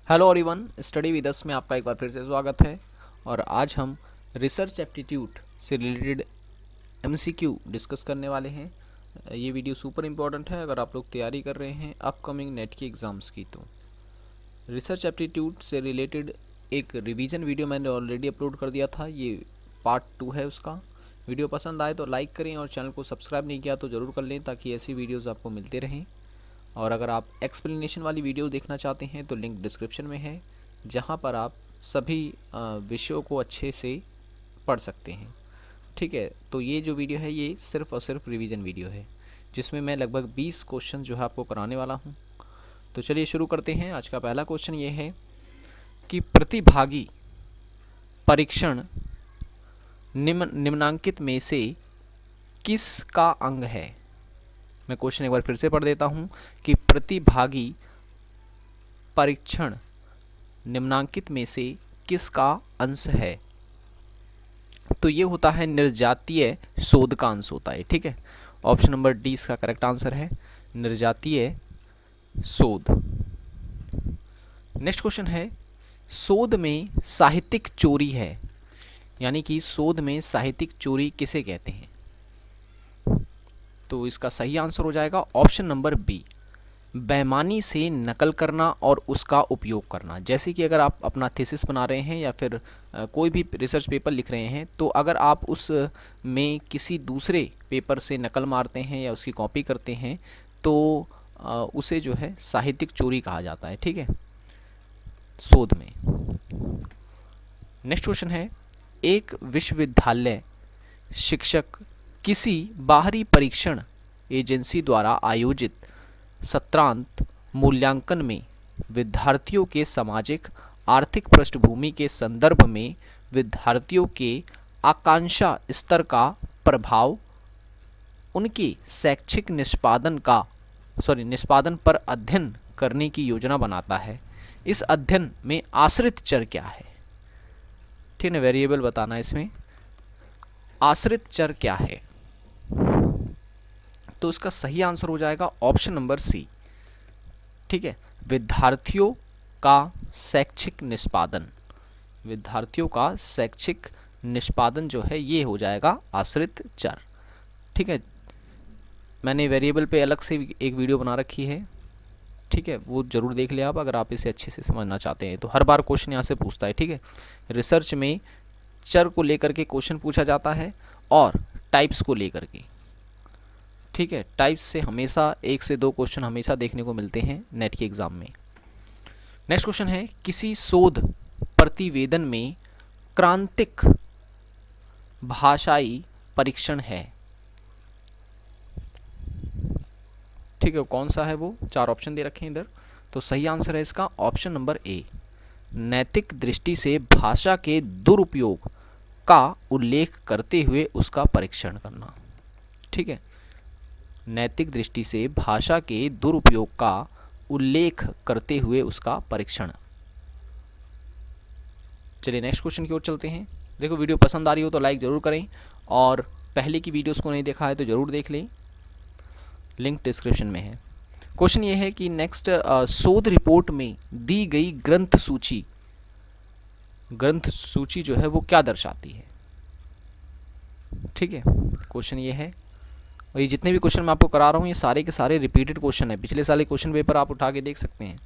Hello everyone, study with us में आपका एक बार फिर से स्वागत है। और आज हम रिसर्च एप्टीट्यूड से रिलेटेड एमसीक्यू डिस्कस करने वाले हैं। ये वीडियो सुपर इम्पोर्टेंट है अगर आप लोग तैयारी कर रहे हैं अपकमिंग नेट की एग्ज़ाम्स की। तो रिसर्च एप्टीट्यूड से रिलेटेड एक रिवीजन वीडियो मैंने ऑलरेडी अपलोड कर दिया था, ये पार्ट 2 है उसका। वीडियो पसंद आए तो लाइक करें और चैनल को सब्सक्राइब नहीं किया तो ज़रूर कर लें ताकि ऐसी वीडियोज़ आपको मिलते रहें। और अगर आप एक्सप्लेनेशन वाली वीडियो देखना चाहते हैं तो लिंक डिस्क्रिप्शन में है, जहां पर आप सभी विषयों को अच्छे से पढ़ सकते हैं। ठीक है, तो ये जो वीडियो है ये सिर्फ और सिर्फ रिवीजन वीडियो है, जिसमें मैं लगभग 20 क्वेश्चन जो है आपको कराने वाला हूं। तो चलिए शुरू करते हैं। आज का पहला क्वेश्चन ये है कि प्रतिभागी परीक्षण निम्नांकित में से किसका अंग है। मैं क्वेश्चन एक बार फिर से पढ़ देता हूं कि प्रतिभागी परीक्षण निम्नांकित में से किसका अंश है। तो ये होता है निर्जातीय शोध का अंश होता है। ठीक है, ऑप्शन नंबर डी इसका करेक्ट आंसर है, निर्जातीय शोध। नेक्स्ट क्वेश्चन है, शोध में साहित्यिक चोरी है, यानी कि शोध में साहित्यिक चोरी किसे कहते हैं। तो इसका सही आंसर हो जाएगा ऑप्शन नंबर बी, बेईमानी से नकल करना और उसका उपयोग करना। जैसे कि अगर आप अपना थीसिस बना रहे हैं या फिर कोई भी रिसर्च पेपर लिख रहे हैं, तो अगर आप उस में किसी दूसरे पेपर से नकल मारते हैं या उसकी कॉपी करते हैं तो उसे जो है साहित्यिक चोरी कहा जाता है। ठीक है, शोध में। नेक्स्ट क्वेश्चन है, एक विश्वविद्यालय शिक्षक किसी बाहरी परीक्षण एजेंसी द्वारा आयोजित सत्रांत मूल्यांकन में विद्यार्थियों के सामाजिक आर्थिक पृष्ठभूमि के संदर्भ में विद्यार्थियों के आकांक्षा स्तर का प्रभाव उनके शैक्षिक निष्पादन पर अध्ययन करने की योजना बनाता है। इस अध्ययन में आश्रित चर क्या है। ठीक है, वेरिएबल बताना है इसमें, आश्रित चर क्या है। तो इसका सही आंसर हो जाएगा ऑप्शन नंबर सी। ठीक है, विद्यार्थियों का शैक्षिक निष्पादन, विद्यार्थियों का शैक्षिक निष्पादन जो है ये हो जाएगा आश्रित चर। ठीक है, मैंने वेरिएबल पे अलग से एक वीडियो बना रखी है। ठीक है, वो जरूर देख लें आप अगर आप इसे अच्छे से समझना चाहते हैं। तो हर बार क्वेश्चन यहाँ से पूछता है। ठीक है, रिसर्च में चर को लेकर के क्वेश्चन पूछा जाता है और टाइप्स को लेकर के। ठीक है, टाइप्स से हमेशा 1 से 2 क्वेश्चन हमेशा देखने को मिलते हैं नेट के एग्जाम में। नेक्स्ट क्वेश्चन है, किसी शोध प्रतिवेदन में क्रांतिक भाषाई परीक्षण है। ठीक है, कौन सा है वो, 4 ऑप्शन दे रखे हैं इधर। तो सही आंसर है इसका ऑप्शन नंबर ए, नैतिक दृष्टि से भाषा के दुरुपयोग का उल्लेख करते हुए उसका परीक्षण करना। ठीक है, नैतिक दृष्टि से भाषा के दुरुपयोग का उल्लेख करते हुए उसका परीक्षण। चलिए नेक्स्ट क्वेश्चन की ओर चलते हैं। देखो, वीडियो पसंद आ रही हो तो लाइक ज़रूर करें और पहले की वीडियोस को नहीं देखा है तो ज़रूर देख लें, लिंक डिस्क्रिप्शन में है। क्वेश्चन ये है कि नेक्स्ट शोध रिपोर्ट में दी गई ग्रंथ सूची जो है वो क्या दर्शाती है। ठीक है, क्वेश्चन ये है, और ये जितने भी क्वेश्चन मैं आपको करा रहा हूँ ये सारे के सारे रिपीटेड क्वेश्चन है। पिछले साल क्वेश्चन पेपर आप उठा के देख सकते हैं,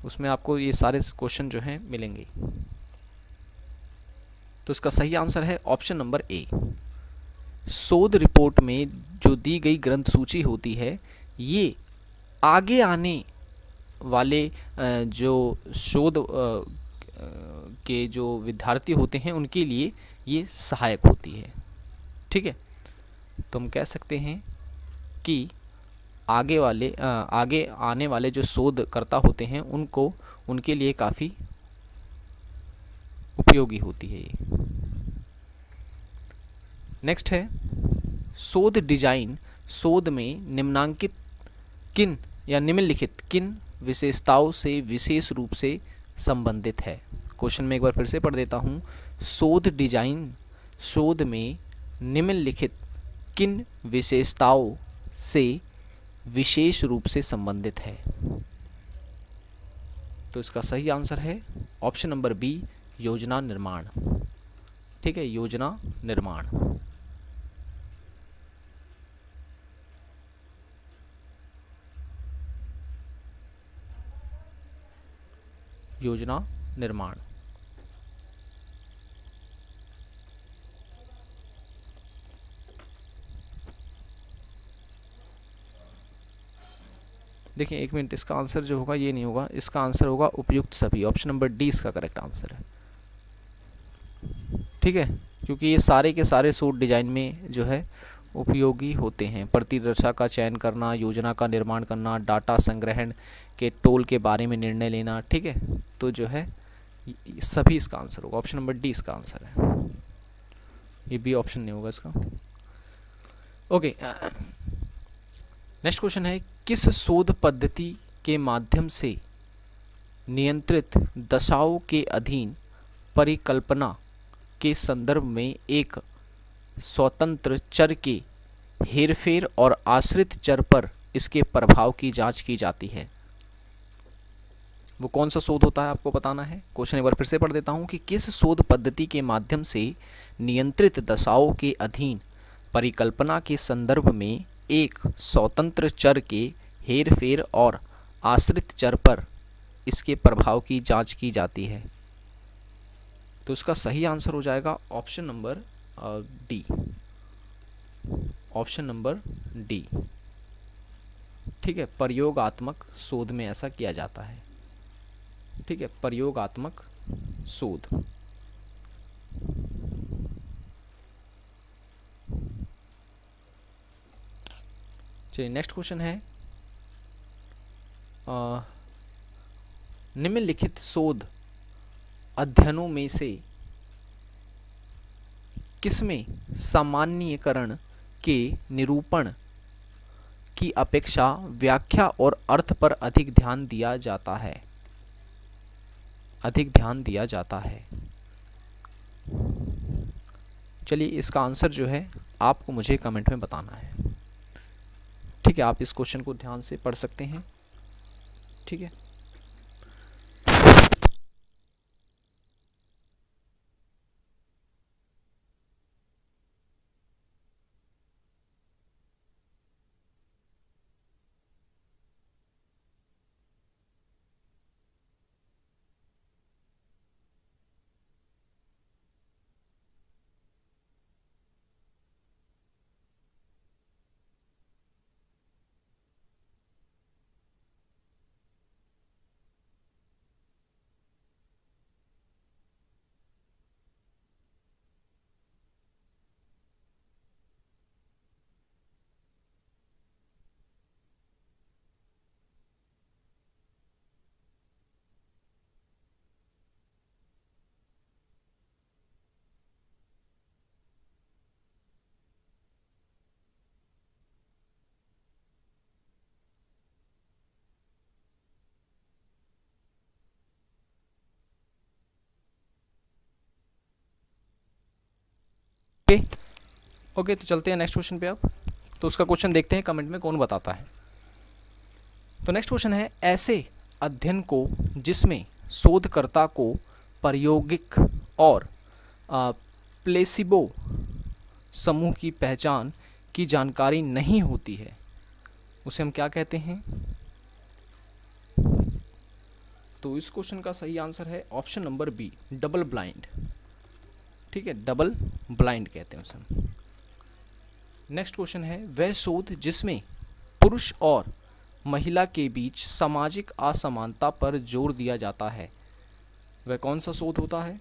उसमें आपको ये सारे क्वेश्चन जो हैं मिलेंगे। तो इसका सही आंसर है ऑप्शन नंबर ए, शोध रिपोर्ट में जो दी गई ग्रंथ सूची होती है ये आगे आने वाले जो शोध के जो विद्यार्थी होते हैं उनके लिए ये सहायक होती है। ठीक है, तो हम कह सकते हैं कि आगे आने वाले जो शोधकर्ता होते हैं उनके लिए काफ़ी उपयोगी होती है ये। नेक्स्ट है, शोध डिजाइन शोध में निम्नलिखित किन विशेषताओं से विशेष रूप से संबंधित है। क्वेश्चन में एक बार फिर से पढ़ देता हूँ, शोध डिजाइन शोध में निम्नलिखित किन विशेषताओं से विशेष रूप से संबंधित है। तो इसका सही आंसर है ऑप्शन नंबर बी, योजना निर्माण। ठीक है, योजना निर्माण। योजना निर्माण। देखिए एक मिनट, इसका आंसर जो होगा ये नहीं होगा, इसका आंसर होगा उपयुक्त सभी। ऑप्शन नंबर डी इसका करेक्ट आंसर है। ठीक है, क्योंकि ये सारे के सारे सूट डिजाइन में जो है उपयोगी होते हैं। प्रतिदर्शा का चयन करना, योजना का निर्माण करना, डाटा संग्रहण के टोल के बारे में निर्णय लेना। ठीक है, तो जो है सभी इसका आंसर होगा। ऑप्शन नंबर डी इसका आंसर है, ये बी ऑप्शन नहीं होगा इसका। ओके, नेक्स्ट क्वेश्चन है, किस शोध पद्धति के माध्यम से नियंत्रित दशाओं के अधीन परिकल्पना के संदर्भ में एक स्वतंत्र चर के हेरफेर और आश्रित चर पर इसके प्रभाव की जांच की जाती है? वो कौन सा शोध होता है आपको बताना है। क्वेश्चन एक बार फिर से पढ़ देता हूं कि किस शोध पद्धति के माध्यम से नियंत्रित दशाओं के अधीन परिकल्पना के संदर्भ में एक स्वतंत्र चर के हेरफेर और आश्रित चर पर इसके प्रभाव की जांच की जाती है? तो इसका सही आंसर हो जाएगा option number D. Option number D. ठीक है, प्रयोगात्मक शोध में ऐसा किया जाता है। ठीक है, प्रयोगात्मक शोध। चलिए नेक्स्ट क्वेश्चन है, निम्नलिखित शोध अध्ययनों में से किसमें सामान्यीकरण के निरूपण की अपेक्षा व्याख्या और अर्थ पर अधिक ध्यान दिया जाता है? अधिक ध्यान दिया जाता है। चलिए इसका आंसर जो है आपको मुझे कमेंट में बताना है। ठीक है, आप इस क्वेश्चन को ध्यान से पढ़ सकते हैं। ठीक है, ओके, तो चलते हैं नेक्स्ट क्वेश्चन पे अब। तो उसका क्वेश्चन देखते हैं कमेंट में कौन बताता है। तो नेक्स्ट क्वेश्चन है, ऐसे अध्ययन को जिसमें शोधकर्ता को प्रायोगिक और प्लेसिबो समूह की पहचान की जानकारी नहीं होती है, उसे हम क्या कहते हैं? तो इस क्वेश्चन का सही आंसर है option number B, double blind. ठीक है, डबल ब्लाइंड कहते हैं उसे। नेक्स्ट क्वेश्चन है, वह शोध जिसमें पुरुष और महिला के बीच सामाजिक असमानता पर जोर दिया जाता है, वह कौन सा शोध होता है?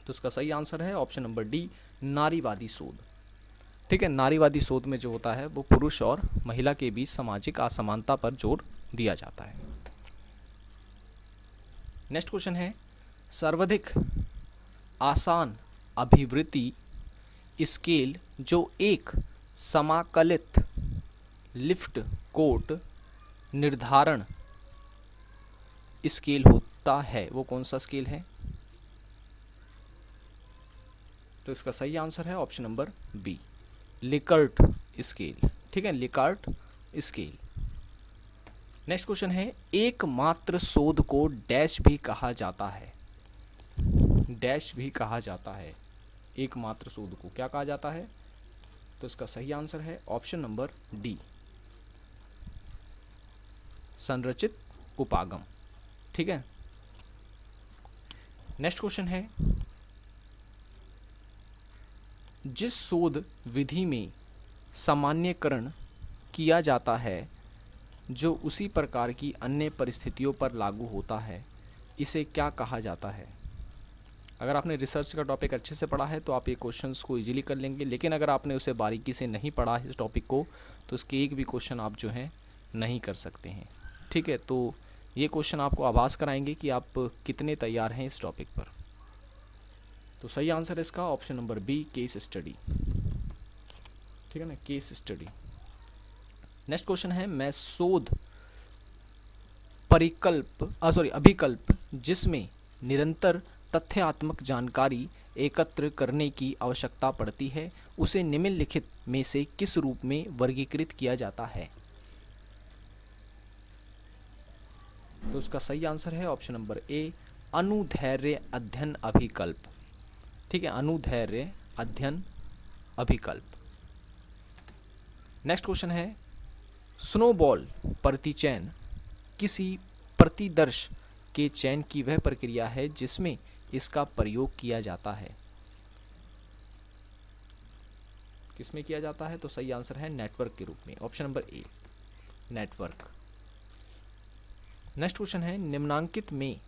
तो इसका सही आंसर है ऑप्शन नंबर डी, नारीवादी शोध। ठीक है, नारीवादी शोध में जो होता है वो पुरुष और महिला के बीच सामाजिक असमानता पर जोर दिया जाता है। नेक्स्ट क्वेश्चन है, सर्वाधिक आसान अभिवृत्ति स्केल जो एक समाकलित लिफ्ट कोट निर्धारण स्केल होता है, वो कौन सा स्केल है? तो इसका सही आंसर है option number B, Likert scale. ठीक है, लिकर्ट स्केल। नेक्स्ट क्वेश्चन है, एकमात्र शोध को डैश भी कहा जाता है। डैश भी कहा जाता है, एकमात्र शोध को क्या कहा जाता है? तो इसका सही आंसर है ऑप्शन नंबर डी, संरचित उपागम। ठीक है। नेक्स्ट क्वेश्चन है, जिस शोध विधि में सामान्यकरण किया जाता है जो उसी प्रकार की अन्य परिस्थितियों पर लागू होता है, इसे क्या कहा जाता है? अगर आपने रिसर्च का टॉपिक अच्छे से पढ़ा है तो आप ये क्वेश्चंस को इजीली कर लेंगे, लेकिन अगर आपने उसे बारीकी से नहीं पढ़ा इस टॉपिक को तो उसके एक भी क्वेश्चन आप जो हैं नहीं कर सकते हैं। ठीक है, तो ये क्वेश्चन आपको आभास कराएंगे कि आप कितने तैयार हैं इस टॉपिक पर। तो सही आंसर है इसका option number B, case study. ठीक है ना, केस स्टडी। नेक्स्ट क्वेश्चन है, मैं शोध अभिकल्प जिसमें निरंतर तथ्यात्मक जानकारी एकत्र करने की आवश्यकता पड़ती है, उसे निम्नलिखित में से किस रूप में वर्गीकृत किया जाता है? तो उसका सही आंसर है ऑप्शन नंबर ए, अनुधैर्य अध्ययन अभिकल्प। ठीक है, अनुधैर्य अध्ययन अभिकल्प। नेक्स्ट क्वेश्चन है, स्नोबॉल प्रतिचयन किसी प्रतिदर्श के चयन की वह प्रक्रिया है जिसमें इसका प्रयोग किया जाता है। किसमें किया जाता है? तो सही आंसर है नेटवर्क के रूप में, option number A, network. Next question है, निम्नांकित में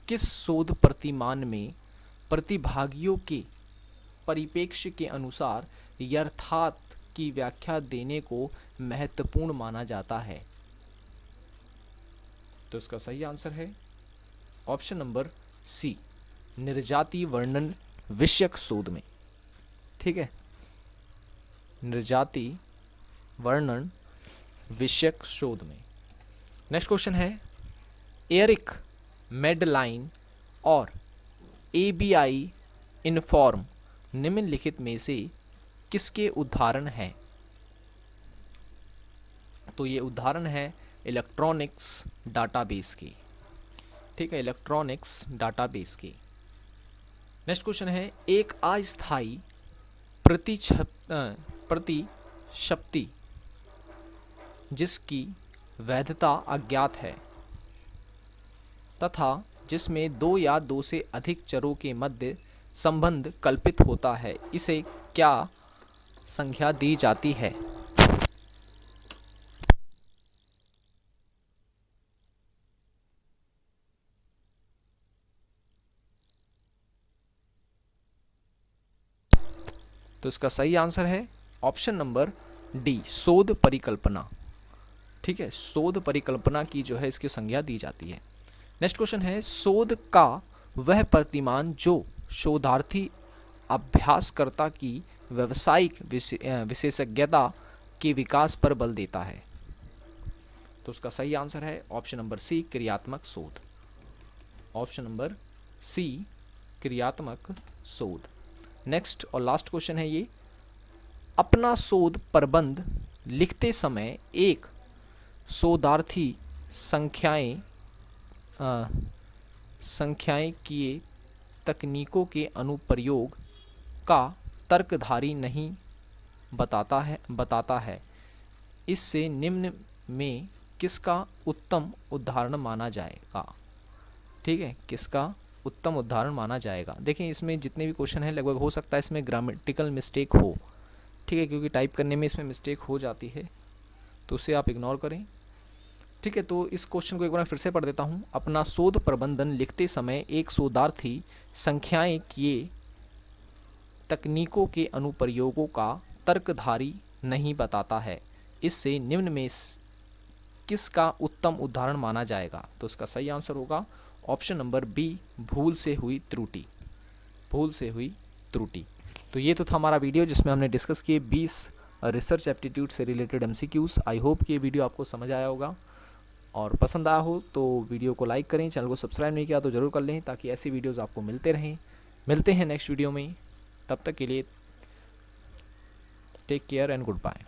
किस शोध प्रतिमान में प्रतिभागियों के परिप्रेक्ष्य के अनुसार यथार्थ की व्याख्या देने को महत्वपूर्ण माना जाता है? तो इसका सही आंसर है ऑप्शन नंबर सी, निर्जाति वर्णन विषयक शोध में। ठीक है, निर्जाति वर्णन विषयक शोध में। नेक्स्ट क्वेश्चन है, एरिक मेडलाइन और एबीआई इनफॉर्म निम्नलिखित में से किसके उदाहरण हैं? तो ये उदाहरण है इलेक्ट्रॉनिक्स डाटाबेस की। ठीक है, इलेक्ट्रॉनिक्स डाटाबेस की। नेक्स्ट क्वेश्चन है, एक अस्थायी प्रतिशक्ति जिसकी वैधता अज्ञात है तथा जिसमें दो या दो से अधिक चरों के मध्य संबंध कल्पित होता है, इसे क्या संज्ञा दी जाती है? तो इसका सही आंसर है ऑप्शन नंबर डी, शोध परिकल्पना। ठीक है, शोध परिकल्पना की जो है इसकी संज्ञा दी जाती है। नेक्स्ट क्वेश्चन है, शोध का वह प्रतिमान जो शोधार्थी अभ्यासकर्ता की व्यावसायिक विशेषज्ञता के विकास पर बल देता है। तो उसका सही आंसर है ऑप्शन नंबर सी, क्रियात्मक शोध। ऑप्शन नंबर सी, क्रियात्मक शोध। नेक्स्ट और लास्ट क्वेश्चन है ये, अपना शोध प्रबंध लिखते समय एक शोधार्थी संख्याएं किए तकनीकों के अनुप्रयोग का तर्कधारी नहीं बताता है, इससे निम्न में किसका उत्तम उदाहरण माना जाएगा? ठीक है, किसका उत्तम उदाहरण माना जाएगा? देखिए, इसमें जितने भी क्वेश्चन हैं लगभग हो सकता है इसमें ग्रामेटिकल मिस्टेक हो। ठीक है, क्योंकि टाइप करने में इसमें मिस्टेक हो जाती है, तो उसे आप इग्नोर करें। ठीक है, तो इस क्वेश्चन को एक बार फिर से पढ़ देता हूँ। अपना शोध प्रबंधन लिखते समय एक शोधार्थी संख्याएं किए तकनीकों के अनुप्रयोगों का तर्कधारी नहीं बताता है, इससे निम्न में किसका उत्तम उदाहरण माना जाएगा? तो इसका सही आंसर होगा ऑप्शन नंबर बी, भूल से हुई त्रुटि। भूल से हुई त्रुटि। तो ये तो था हमारा वीडियो जिसमें हमने डिस्कस किए 20 रिसर्च एप्टीट्यूड से रिलेटेड एमसीक्यूज। आई होप कि ये वीडियो आपको समझ आया होगा, और पसंद आया हो तो वीडियो को लाइक करें, चैनल को सब्सक्राइब नहीं किया तो ज़रूर कर लें ताकि ऐसी वीडियोस आपको मिलते रहें। मिलते हैं नेक्स्ट वीडियो में, तब तक के लिए take care and good bye.